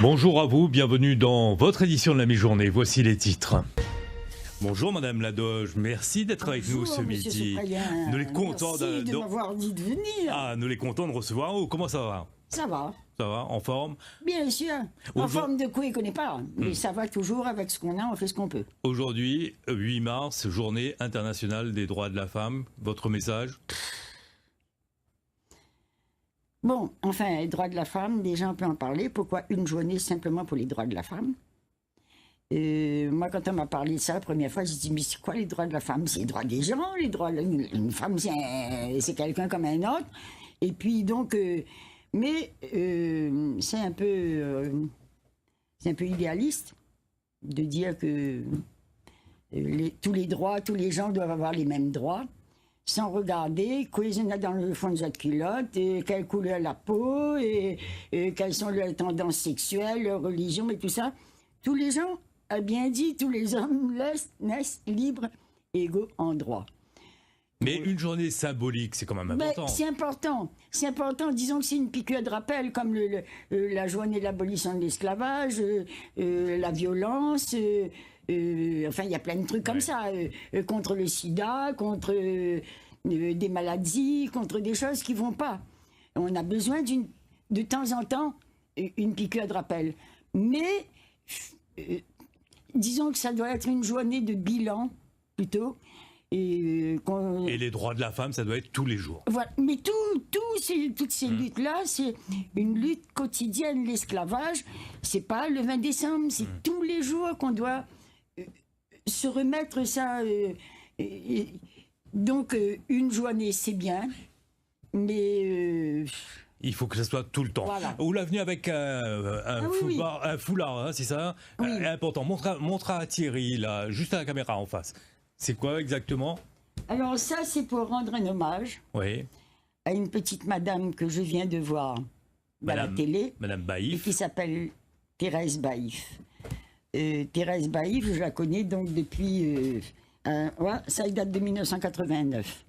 Bonjour à vous, bienvenue dans votre édition de la mi-journée. Voici les titres. Bonjour Madame Ladoge, merci d'être avec nous ce midi. Nous les contents de m'avoir dit de venir. Ah, nous les contents de recevoir. Oh, comment ça va? Ça va. Ça va, en forme? Bien sûr. En forme de quoi, il ne connaît pas. Mais ça va toujours avec ce qu'on a, on fait ce qu'on peut. Aujourd'hui, 8 mars, journée internationale des droits de la femme. Votre message? Bon, enfin, les droits de la femme, déjà on peut en parler. Pourquoi une journée simplement pour les droits de la femme? Moi, quand on m'a parlé de ça la première fois, j'ai dit, mais c'est quoi les droits de la femme? C'est les droits des gens, les droits... Une femme, c'est quelqu'un comme un autre. Et puis, donc... c'est un peu idéaliste de dire que tous les droits, tous les gens doivent avoir les mêmes droits, sans regarder quoi ils ont dans le fond de notre culotte, et quelle couleur la peau, et quelles sont leurs tendances sexuelles, leur religion et tout ça. Tous les gens, a bien dit, tous les hommes naissent libres, égaux en droit. Mais une journée symbolique, c'est quand même important. C'est important. C'est important. Disons que c'est une piqûre de rappel, comme la journée de l'abolition de l'esclavage, la violence. Enfin, il y a plein de trucs comme ça. Contre le sida, contre des maladies, contre des choses qui ne vont pas. On a besoin de temps en temps une piqûre de rappel. Mais disons que ça doit être une journée de bilan, plutôt. Et les droits de la femme, ça doit être tous les jours. Voilà. Mais toutes ces luttes-là, c'est une lutte quotidienne. L'esclavage, c'est pas le 20 décembre, c'est tous les jours qu'on doit se remettre ça. Donc, une journée, c'est bien, mais... il faut que ça soit tout le temps. Voilà. Ou la venue avec un foulard, hein, c'est ça, oui. Important. Montre à Thierry, là, juste à la caméra en face. C'est quoi exactement? Alors ça, c'est pour rendre un hommage à une petite madame que je viens de voir à la télé. Madame Baïf. Et qui s'appelle Thérèse Baïf. Thérèse Baïf, je la connais donc depuis... ça date de 1989.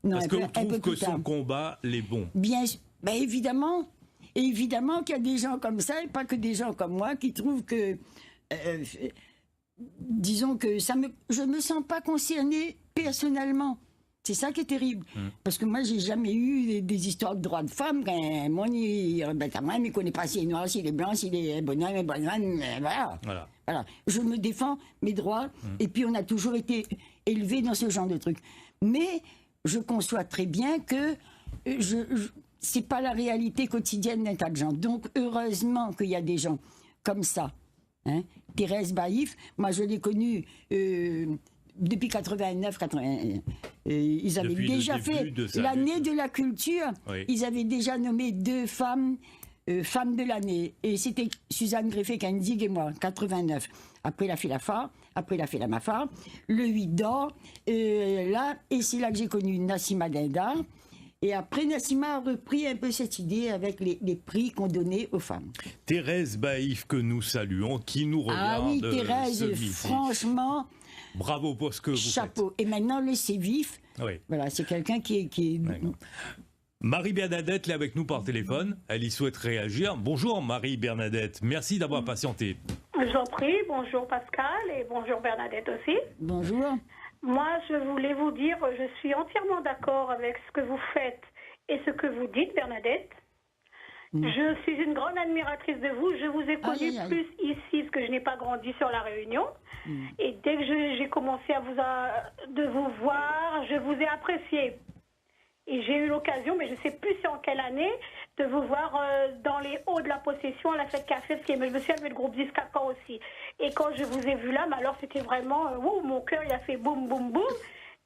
Parce qu'on trouve que son combat l'est bon. Bien, évidemment. Évidemment qu'il y a des gens comme ça, et pas que des gens comme moi, qui trouvent que... disons que je me sens pas concernée personnellement. C'est ça qui est terrible. Parce que moi, j'ai jamais eu des histoires de droits de femmes. Moi, il connaît pas s'il est noir, s'il est blanc, s'il est bonhomme, voilà. Je me défends mes droits. Et puis, on a toujours été élevés dans ce genre de trucs. Mais je conçois très bien que c'est pas la réalité quotidienne d'un tas de gens. Donc, heureusement qu'il y a des gens comme ça. Thérèse Baïf, moi je l'ai connue depuis 89, 81. Ils avaient déjà fait l'année de la culture. Oui. Ils avaient déjà nommé 2 femmes de l'année. Et c'était Suzanne Greffé-Kendig et moi, 89. Après, il a fait la FA, après, il a fait la MAFA, le 8 d'or, et c'est là que j'ai connu Nassima Dindar. Et après, Nassima a repris un peu cette idée avec les prix qu'on donnait aux femmes. Thérèse Baïf, que nous saluons, qui nous regarde. Ah oui, Thérèse, franchement... Bravo pour ce que vous faites. Chapeau. Et maintenant, laissez vif. Oui. Voilà, c'est quelqu'un qui est... Marie-Bernadette est avec nous par téléphone. Elle y souhaite réagir. Bonjour Marie-Bernadette. Merci d'avoir patienté. Je vous en prie. Bonjour Pascal et bonjour Bernadette aussi. Bonjour. Moi, je voulais vous dire, je suis entièrement d'accord avec ce que vous faites et ce que vous dites, Bernadette. Je suis une grande admiratrice de vous. Je vous ai connu plus ici, parce que je n'ai pas grandi sur La Réunion. Et dès que j'ai commencé de vous voir, je vous ai apprécié. Et j'ai eu l'occasion, mais je ne sais plus c'est en quelle année, de vous voir dans les hauts de la possession à la fête café, parce que je me suis avec le groupe Discacan aussi. Et quand je vous ai vu là, alors c'était vraiment, mon cœur il a fait boum, boum, boum.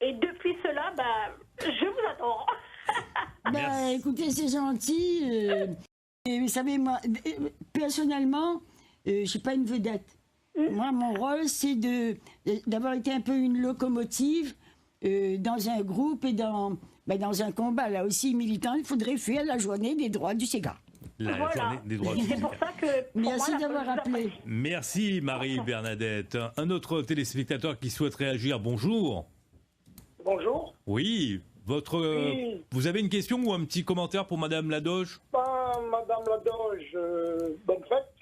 Et depuis cela, je vous adore. Écoutez, c'est gentil. Vous savez, moi, personnellement, je ne suis pas une vedette. Moi, mon rôle, c'est d'avoir été un peu une locomotive dans un groupe et dans un combat, là aussi, militant. Il faudrait faire la journée des droits du Sega. Journée des droits du Sega. C'est pour ça que... Merci d'avoir appelé. Merci Marie-Bernadette. Un autre téléspectateur qui souhaite réagir, bonjour. Bonjour. Oui, vous avez une question ou un petit commentaire pour Madame Ladoge? Madame Ladoge, bonne fête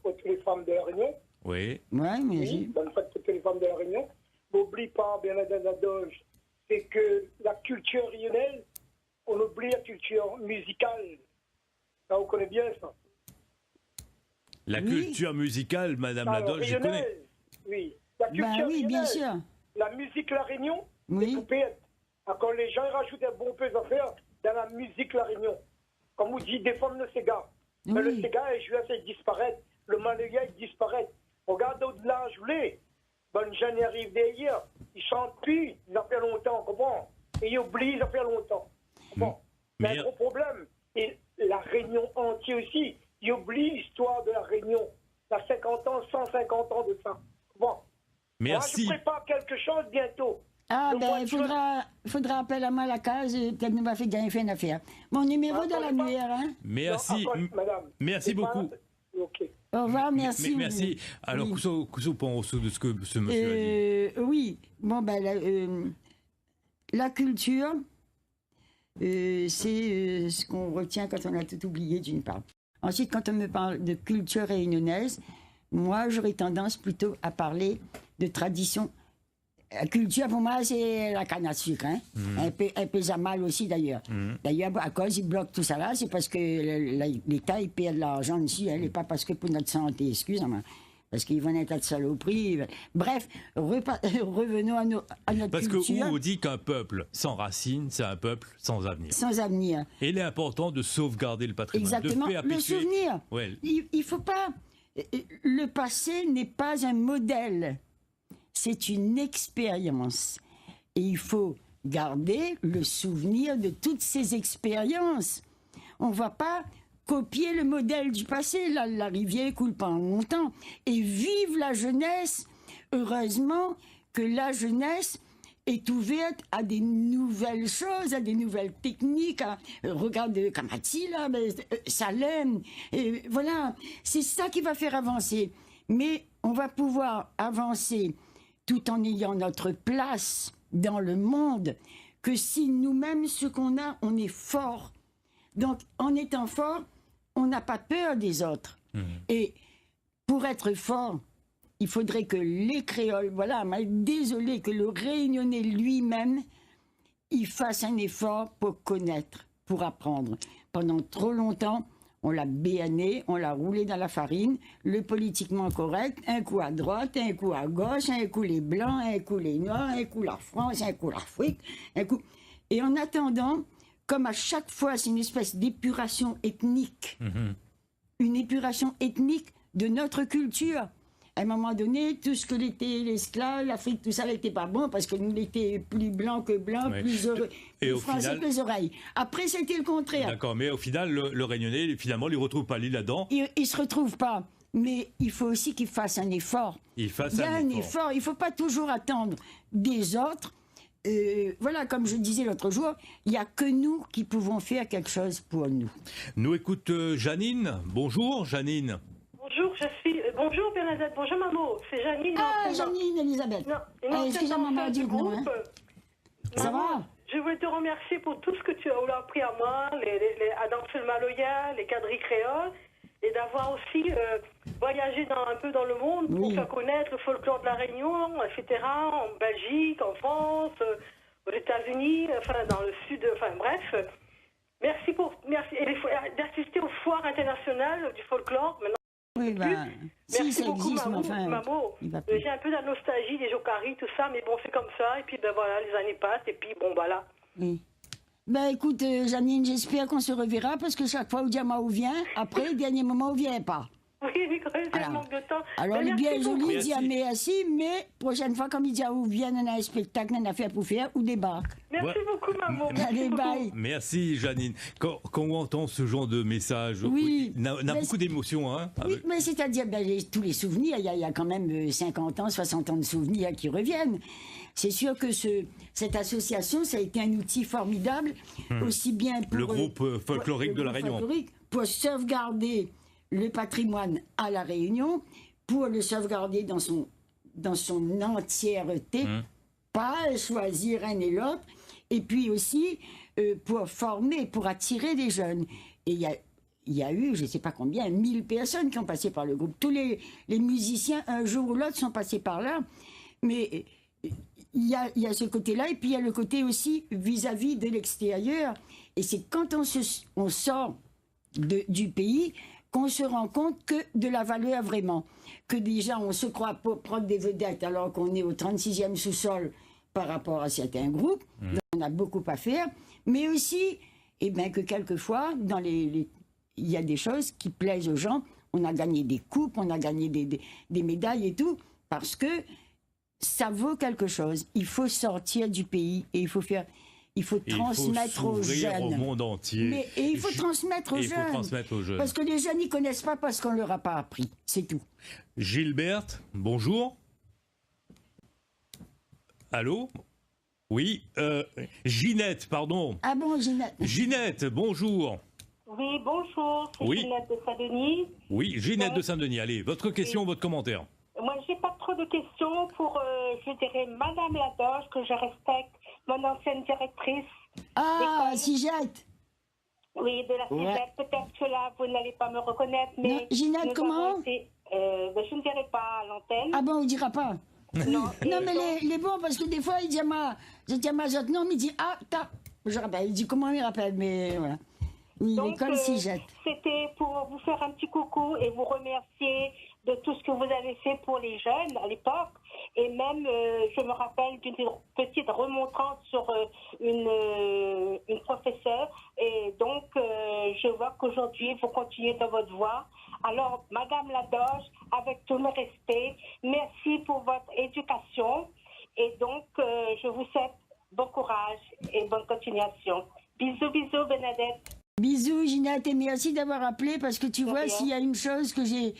pour toutes les femmes de la Réunion. Oui. Ouais, mais Oui, bonne fête pour toutes les femmes de la Réunion. N'oublie pas, Bernadette Ladoge, c'est que la culture réunionnaise, on oublie la culture musicale. Ça, on connaît bien ça. La culture musicale, Madame Ladoge, je connais. Oui, la culture oui, bien sûr. La musique La Réunion, Oui. c'est tout bête. Quand les gens ils rajoutent un bon peu d'affaires dans la musique La Réunion. Comme vous dites, des femmes le Sega. Mais le Sega, je vais essayer de disparaître. Le Malaya, il disparaît. Regarde au-delà, je voulais. Bonne jeune arrive derrière. Ils chantent plus, ça fait longtemps, comprends? Et ils oublient, ça fait longtemps. Comprends? Mais un gros problème. Et la Réunion entière aussi. Ils oublient l'histoire de la Réunion. Il y a 50 ans, 150 ans de ça. Bon. Merci. Moi, je prépare quelque chose bientôt. Ah, ben, il faudra appeler à moi à la case et peut-être nous va faire gagner une affaire. Mon numéro de l'annuaire, hein? Merci. Non, madame. Merci beaucoup. Ok. Au revoir, merci. Merci. Alors, Oui. qu'est-ce pense de ce que ce monsieur a dit? Oui, bon, ben, la culture, c'est ce qu'on retient quand on a tout oublié, d'une part. Ensuite, quand on me parle de culture réunionnaise, moi, j'aurais tendance plutôt à parler de tradition. La culture, pour moi, c'est la canne à sucre. Hein? Un peu mal aussi, d'ailleurs. D'ailleurs, à cause, ils bloquent tout ça là, c'est parce que l'État, il paie de l'argent ici. Hein, et pas parce que pour notre santé, excusez-moi. Parce qu'ils vont être de saloperies. Bref, revenons à notre Parce culture. que on dit qu'un peuple sans racines, c'est un peuple sans avenir. Sans avenir. Et il est important de sauvegarder le patrimoine. Exactement. De perpétuer... Le souvenir. Ouais. Il faut pas... Le passé n'est pas un modèle. C'est une expérience. Et il faut garder le souvenir de toutes ces expériences. On ne va pas copier le modèle du passé. La rivière coule pendant longtemps. Et vive la jeunesse. Heureusement que la jeunesse est ouverte à des nouvelles choses, à des nouvelles techniques. Regarde Kamati, là, Salem. Voilà, c'est ça qui va faire avancer. Mais on va pouvoir avancer tout en ayant notre place dans le monde, que si nous-mêmes, ce qu'on a, on est fort. Donc, en étant fort, on n'a pas peur des autres. Et pour être fort, il faudrait que les créoles, voilà, mais désolé, que le réunionnais lui-même, il fasse un effort pour connaître, pour apprendre. Pendant trop longtemps, on l'a béané, on l'a roulé dans la farine, le politiquement correct, un coup à droite, un coup à gauche, un coup les blancs, un coup les noirs, un coup la France, un coup l'Afrique, un coup... Et en attendant, comme à chaque fois, c'est une espèce d'épuration ethnique, une épuration ethnique de notre culture. À un moment donné, tout ce que l'était l'esclave, l'Afrique, tout ça n'était pas bon parce que nous étions plus blancs que blancs, plus heureux, plus français que les oreilles. Après, c'était le contraire. D'accord, mais au final, le Réunionnais, finalement, il ne retrouve pas l'île là-dedans. Il ne se retrouve pas. Mais il faut aussi qu'il fasse un effort. Il y a un effort. Il ne faut pas toujours attendre des autres. Voilà, comme je disais l'autre jour, il n'y a que nous qui pouvons faire quelque chose pour nous. Nous écoute Janine. Bonjour, Janine. Bonjour, bonjour Bernadette, bonjour maman, c'est Janine. Ah, Janine Elisabeth. Excusez-moi, maman, dit non. Hein. Ça va? Je voulais te remercier pour tout ce que tu as appris à moi, à danser le maloya, les quadrilles créoles, et d'avoir aussi voyagé un peu dans le monde pour faire connaître le folklore de la Réunion, etc., en Belgique, en France, aux États-Unis, enfin dans le sud, enfin bref. Merci et d'assister aux foires internationales du folklore. Maintenant, oui, merci si beaucoup, existe, Mamo. J'ai un peu de la nostalgie des Jokari, tout ça, mais bon, c'est comme ça. Et puis, ben voilà, les années passent, et puis, bon, voilà. Oui. Ben écoute, Janine, j'espère qu'on se reverra, parce que chaque fois où Diamant vient, après, dernier moment, on ne vient pas. Oui, mais quand même, ça manque de temps. Alors, il est bien joli, il dit à merci, mais prochaine fois, comme il dit à où vient, on a un spectacle, on a affaire pour faire, ou débarque. Merci beaucoup, maman. Allez, bye. Merci, Janine. Quand on entend ce genre de message, on a beaucoup d'émotions. Hein, oui, mais c'est-à-dire, tous les souvenirs, il y a quand même 50 ans, 60 ans de souvenirs qui reviennent. C'est sûr que cette association, ça a été un outil formidable, aussi bien pour... Le groupe folklorique de la Réunion. Pour sauvegarder le patrimoine à la Réunion, pour le sauvegarder dans son entièreté, pas choisir un et l'autre, et puis aussi pour former, pour attirer des jeunes. Et il y a il y a eu, je ne sais pas combien, 1000 personnes qui ont passé par le groupe. Tous les musiciens, un jour ou l'autre, sont passés par là. Mais il y a ce côté-là, et puis il y a le côté aussi vis-à-vis de l'extérieur. Et c'est quand on sort du pays qu'on se rend compte que de la valeur vraiment. Que déjà, on se croit pour prendre des vedettes alors qu'on est au 36e sous-sol par rapport à certains groupes. Donc on a beaucoup à faire. Mais aussi, que quelquefois, il y a des choses qui plaisent aux gens. On a gagné des coupes, on a gagné des médailles et tout, parce que ça vaut quelque chose. Il faut sortir du pays et il faut transmettre aux jeunes. Au monde entier. Il faut transmettre aux jeunes. Parce que les jeunes, ils connaissent pas parce qu'on leur a pas appris. C'est tout. Gilberte, bonjour. Allô? Oui, Ginette, pardon. Ah bon, Ginette. Ginette, bonjour. Oui, bonjour, c'est Ginette de Saint-Denis. Oui, Ginette de Saint-Denis. Allez, votre question, votre commentaire. Moi, j'ai pas trop de questions pour, je dirais, Madame Ladoche, que je respecte, mon ancienne directrice. Ah, Sigette. Oui, de la Sigette. Peut-être que là, vous n'allez pas me reconnaître, mais... Non, Ginette, comment je ne dirai pas à l'antenne. Ah bon, on ne dira pas. Non, mais les bons, parce que des fois, il dit à ma autre nom, il dit, ah, je rappelle, il dit comment il rappelle, mais voilà. L'école Sigette. C'était pour vous faire un petit coucou et vous remercier de tout ce que vous avez fait pour les jeunes à l'époque. Et même, je me rappelle d'une petite remontrance sur une professeure. Et donc, je vois qu'aujourd'hui, vous continuez dans votre voie. Alors, Madame Ladoche, avec tout le respect, merci pour votre éducation. Et donc, je vous souhaite bon courage et bonne continuation. Bisous, bisous, Bernadette. Bisous, Ginette, et merci d'avoir appelé, parce que tu vois, s'il y a une chose que j'ai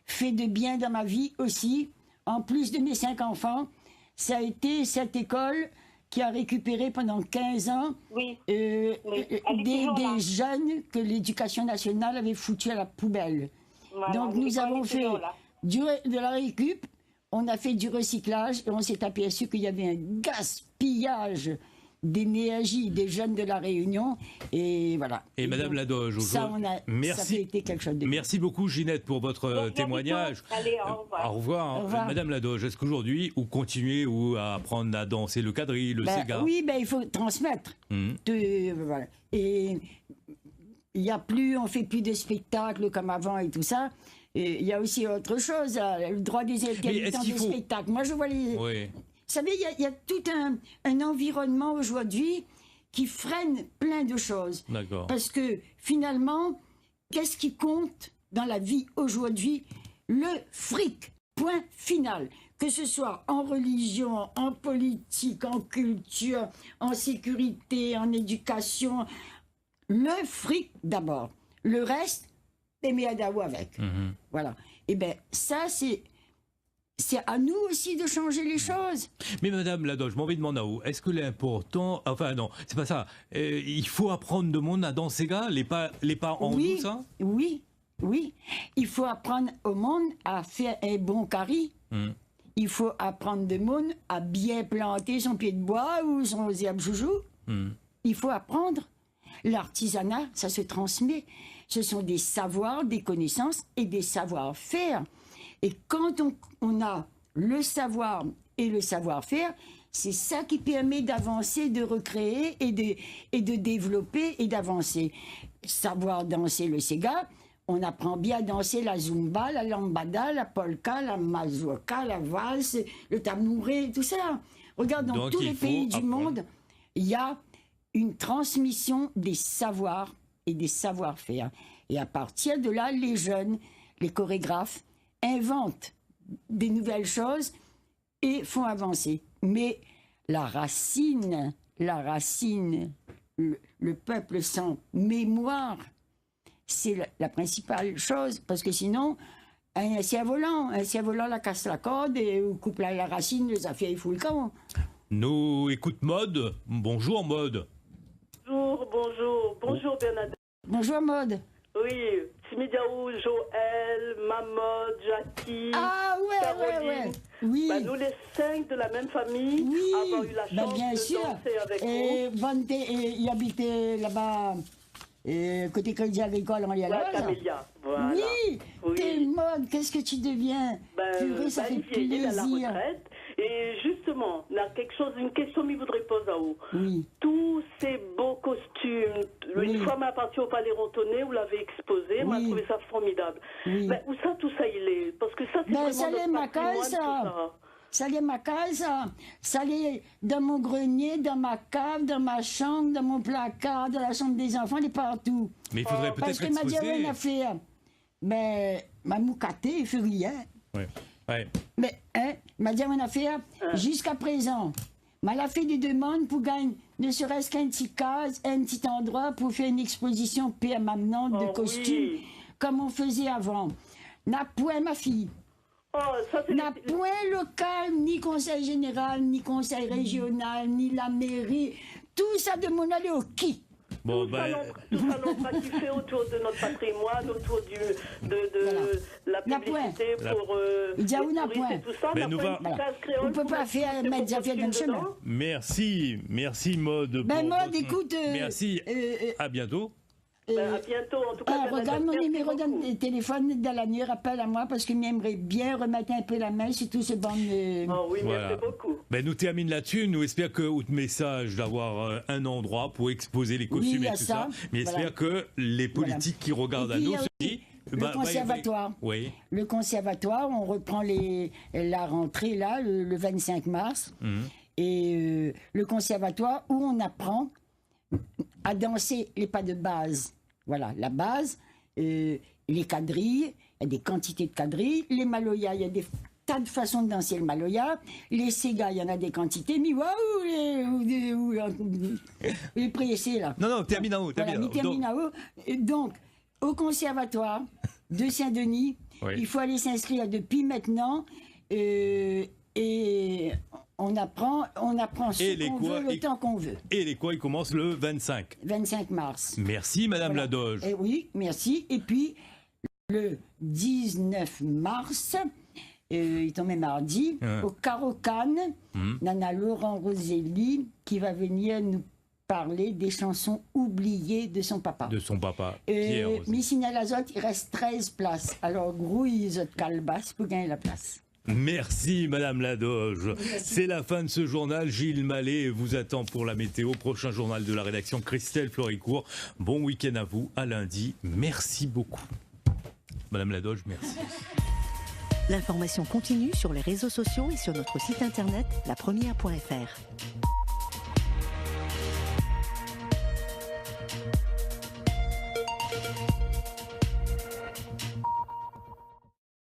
fait de bien dans ma vie aussi, en plus de mes 5 enfants, ça a été cette école qui a récupéré pendant 15 ans des jeunes que l'éducation nationale avait foutus à la poubelle. Voilà, donc nous avons fait de la récup, on a fait du recyclage, et on s'est aperçu qu'il y avait un gaspillage d'énergie des jeunes de la Réunion, et voilà. Et Madame Ladoche, ça a été quelque chose de... Merci beaucoup, Ginette, pour votre témoignage. Allez, au revoir. Au revoir. Madame Ladoche, est-ce qu'aujourd'hui, vous continuez à apprendre à danser le quadrille, le Sega? Oui, il faut transmettre. Voilà. Et il y a plus, on fait plus de spectacles comme avant et tout ça. Et il y a aussi autre chose, le droit des intermittents des spectacles. Moi, je vois les... Oui. Vous savez, il y a tout un environnement aujourd'hui qui freine plein de choses. D'accord. Parce que finalement, qu'est-ce qui compte dans la vie aujourd'hui? Le fric. Point final. Que ce soit en religion, en politique, en culture, en sécurité, en éducation. Le fric d'abord. Le reste, les méadaou avec. Voilà. Et bien, ça, c'est à nous aussi de changer les choses. Mais Madame Ladoche, je m'en vais demander à vous, est-ce que l'important... Enfin non, c'est pas ça. Il faut apprendre de monde à danser, gars, les pas en douce, hein? Oui. Il faut apprendre au monde à faire un bon carré. Il faut apprendre de monde à bien planter son pied de bois ou son herbe joujou. Il faut apprendre. L'artisanat, ça se transmet. Ce sont des savoirs, des connaissances et des savoir-faire. Et quand on a le savoir et le savoir-faire, c'est ça qui permet d'avancer, de recréer et de développer et d'avancer. Savoir danser le Sega, on apprend bien à danser la zumba, la lambada, la polka, la mazurka, la valse, le tamouré, tout ça. Regarde, dans tous les pays du monde, il y a une transmission des savoirs et des savoir-faire. Et à partir de là, les jeunes, les chorégraphes, inventent des nouvelles choses et font avancer. Mais la racine, le peuple sans mémoire, c'est la principale chose, parce que sinon, un cerf-volant, la casse la corde et ou coupe la racine, les affaires, il fout le camp. Nous écoute Maude. Bonjour Maude. Bonjour Bernadette. Bonjour Maude. Oui, Timidiaou, Joël, Mamod, Jackie, Caroline. Oui. Nous les 5 de la même famille avons eu la chance bien de sûr. danser avec vous. Et il habitait là-bas côté Crédit Agricole, on y a là. Camélia, voilà. Oui, t'es mode, qu'est-ce que tu deviens? Purée, ça fait plaisir. À la retraite. Et justement, il y a une question que je voudrais poser à vous. Oui. Tous ces beaux costumes, une fois ma partie au Palais Rontonnet, vous l'avez exposé, moi, j'ai trouvé ça formidable. Oui. Mais où ça, tout ça, il est? Parce que ça, c'est vraiment ça notre patrimoine, tout ça. Ça allait ma case, ça allait dans mon grenier, dans ma cave, dans ma chambre, dans mon placard, dans la chambre des enfants, et partout. Mais il faudrait peut-être exposer. Parce que m'a dit rien à faire. Mais m'a moucaté, il fait rien. Ouais. Ouais. Mais m'a dit rien à faire jusqu'à présent. M'a fait des demandes pour gagner ne serait-ce qu'un petit case, un petit endroit pour faire une exposition permanente de costumes comme on faisait avant. N'a point ma fille. N'a point local, ni conseil général, ni conseil régional, ni la mairie. Tout ça de mon aller au qui. Bon, tout ça l'on pratique autour de notre patrimoine, autour de la publicité pour les touristes et tout ça. Ben, on ne peut pas faire mettre des affaires dans le chemin. Merci Maud. Maud, écoute. Merci. À bientôt. À bientôt, en tout cas. Regarde mon numéro de téléphone dans la nuit, rappelle à moi, parce qu'il m'aimerait bien remettre un peu la main sur tous ces bandes. Oui, merci beaucoup. Ben, nous terminons là-dessus. Nous espérons que votre message d'avoir un endroit pour exposer les costumes et tout ça. Mais j'espère que les politiques qui regardent à nous se disent. Le conservatoire. Oui. Le conservatoire, on reprend la rentrée là, le 25 mars. Et le conservatoire où on apprend à danser les pas de base. Voilà, la base, les quadrilles, il y a des quantités de quadrilles, les maloyas, il y a des tas de façons de danser le maloya, les ségas, il y en a des quantités, mais waouh, les pressés là. Non, termine en haut. Donc, au conservatoire de Saint-Denis, il faut aller s'inscrire depuis maintenant, et on apprend ce qu'on veut, le temps qu'on veut. Et les quoi, ils commencent le 25 mars. Merci, Madame Ladoge. Oui, merci. Et puis, le 19 mars, il tombait mardi, au Carocane, Nana Laurent Roselli, qui va venir nous parler des chansons oubliées de son papa. De son papa, Pierre. Missina Lazotte, il reste 13 places. Alors, grouille de calebasse pour gagner la place. Merci Madame Ladoge. C'est la fin de ce journal. Gilles Mallet vous attend pour la météo. Prochain journal de la rédaction, Christelle Floricourt. Bon week-end à vous, à lundi. Merci beaucoup. Madame Ladoge, merci. L'information continue sur les réseaux sociaux et sur notre site internet lapremière.fr.